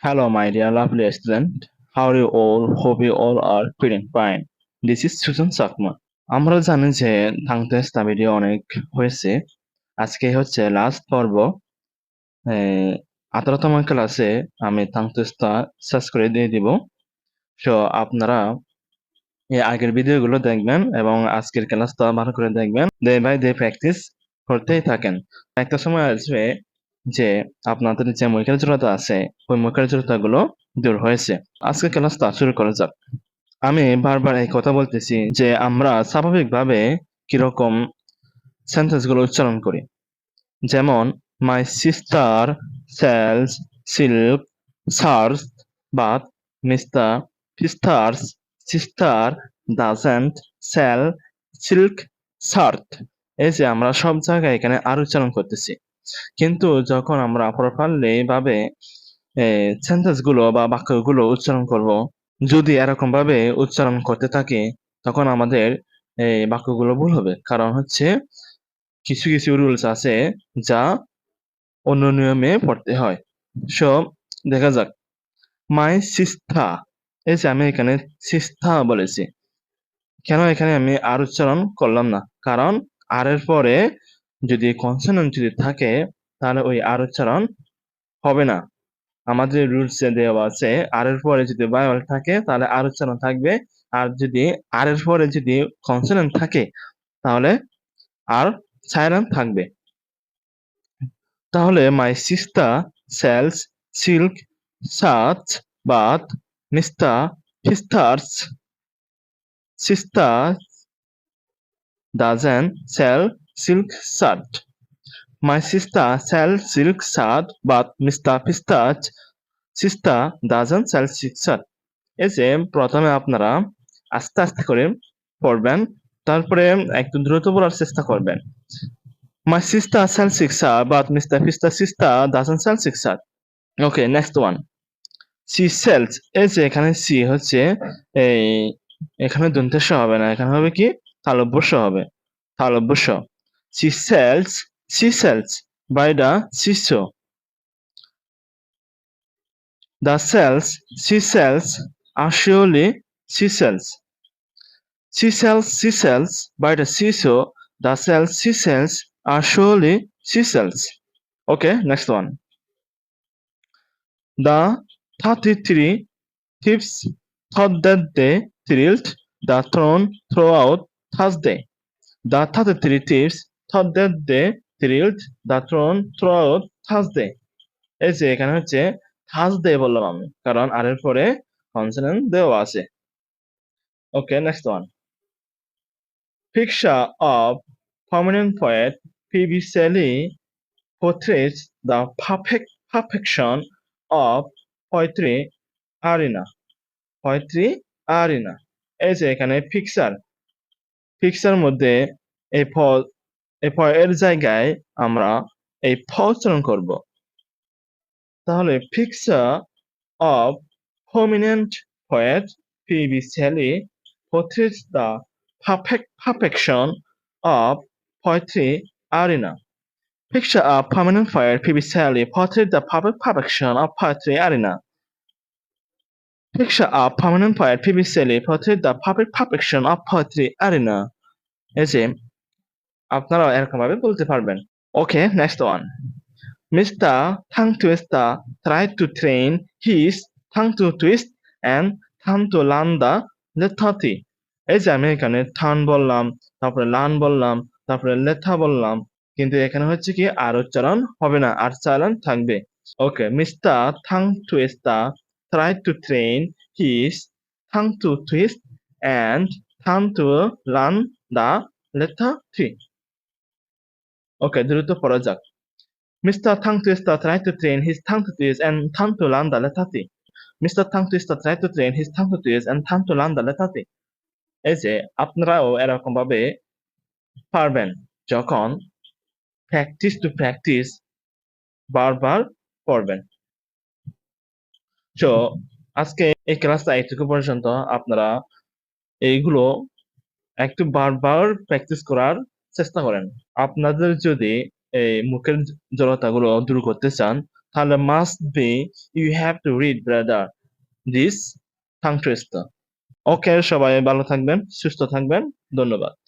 Hello, my dear lovely student. How are you all? Hope you all are feeling fine. This is Susan Sakma. আমরা জানি যে থাংটেস্টা video অনেক হয়েছে। আজকে হচ্ছে লাস্ট পর্ব। 18তম ক্লাসে আমি থাংটেস্টা শেষ করে দিয়ে দিব। সো আপনারা এই আগের ভিডিওগুলো দেখবেন এবং আজকের ক্লাসটা ভালো করে দেখবেন। ডে বাই ডে প্র্যাকটিস করতেই থাকেন। একটা সময় আসবে যে আপনাদের যে মুখের জড়তা আছে ওই মুখের জড়তাগুলো দূর হয়েছে। আজকে ক্লাসটা শুরু করা যাক। আমি বারবার এই কথা বলতেছি যে আমরা স্বাভাবিকভাবে কিরকম সেন্টেন্স গুলো উচ্চারণ করি। যেমন my sister sells silk shirts but mister Fister's sister doesn't sell silk shirt. এই যে আমরা সব জায়গায় এখানে আর উচ্চারণ করতেছি, কিন্তু যখন আমরা প্রপারলি ভাবে সেন্টেন্স গুলো বা বাক্যগুলো উচ্চারণ করব, যদি এরকম ভাবে উচ্চারণ করতে থাকি তখন আমাদের এই বাক্যগুলো ভুল হবে। কারণ হচ্ছে কিছু কিছু রুলস আছে যা অন্য নিয়মে পড়তে হয়। সো দেখা যাক, মাই সিস্টার, এই যে আমি এখানে সিস্টার বলেছি, কেন এখানে আমি আর উচ্চারণ করলাম না? কারণ আর এর পরে যদি কনসোনেন্ট যদি থাকে তাহলে ওই আর উচ্চারণ হবে না। আমাদের রুলসে দেওয়া আছে আর এর পরে যদি ভাওয়েল থাকে তাহলে আর উচ্চারণ থাকবে, আর যদি আর এর পরে যদি কনসোনেন্ট থাকে তাহলে আর সাইলেন্ট থাকবে। তাহলে my sister sells silk shirts but mister Fister's sister doesn't sell silk shirt. My sister sell silk shirt but mister Fister's sister doesn't sell silk shirt. এই যে প্রথমে আপনারা আস্তে আস্তে করে পড়বেন, তারপরে একটু দ্রুত বলার চেষ্টা করবেন। My sister sells sixer, but Mr. Fister sister doesn't sell sixer. Okay, next one. She sells. এই যে এখানে সি হচ্ছে এই এখানে দন্তেস হবে না, এখানে হবে কি তালব্যস্য হবে। তালব্যস্য। She sells by the seashore. The cells she sells are surely seashells. She sells by the seashore. The cells she sells are surely seashells. Okay, next one. The 33 thieves thought that they thrilled the throne throughout Thursday. The 33 thieves thought that they thrilled the throne throughout Thursday. এই যে এখানে হচ্ছে Thursday বললাম আমি, কারণ আর এর পরে consonant দেওয়া আছে। Okay, next one. Picture of prominent poet P.B. Shelley portrays the perfection of poetry arena. Poetry arena. এই যে এখানে পিকচার মধ্যে এই এর জায়গায় আমরা এই ফ উচ্চারণ করব। তাহলে picture of prominent poet P.B. Shelley portrays the perfection of poetry arena. Picture of prominent poet P.B. Shelley portrays the perfection of poetry arena. Picture of prominent poet P.B. Shelley portrays the perfection of poetry arena. এই যে আপনারাও এরকম ভাবে বলতে পারবেন। Okay, next one. Mr. Tongue Twister tried to train his tongue to twist and tongue to learn the lethargy. এই যে আমি এখানে ঠান বললাম, তারপরে লান বললাম, তারপরে লেথা বললাম, কিন্তু এখানে হচ্ছে কি আর উচ্চারণ হবে না, আর সাইলেন্ট থাকবে। ওকে, mister tongue twister tried to train his tongue to twist and tongue to learn the lethargy. ওকে, দ্রুত পড়া যাক। Mr. Tongue Twister tried to train his tongue to twist and tongue to learn the lethargy. Mr. Tongue Twister tried to train his tongue to twist and tongue to learn the lethargy. এই যে আপনারাও এরকম ভাবে পারবেন যখন practice to practice বারবার পড়বেন। তো আজকে এই ক্লাসটা এইটুকু পর্যন্ত। আপনারা এইগুলো একটু বারবার প্র্যাকটিস করার চেষ্টা করেন। আপনাদের যদি এই মুখের জড়তাগুলো দূর করতে চান তাহলে must be you have to read brother this tongue twister. ওকে, সবাই ভালো থাকবেন, সুস্থ থাকবেন। ধন্যবাদ।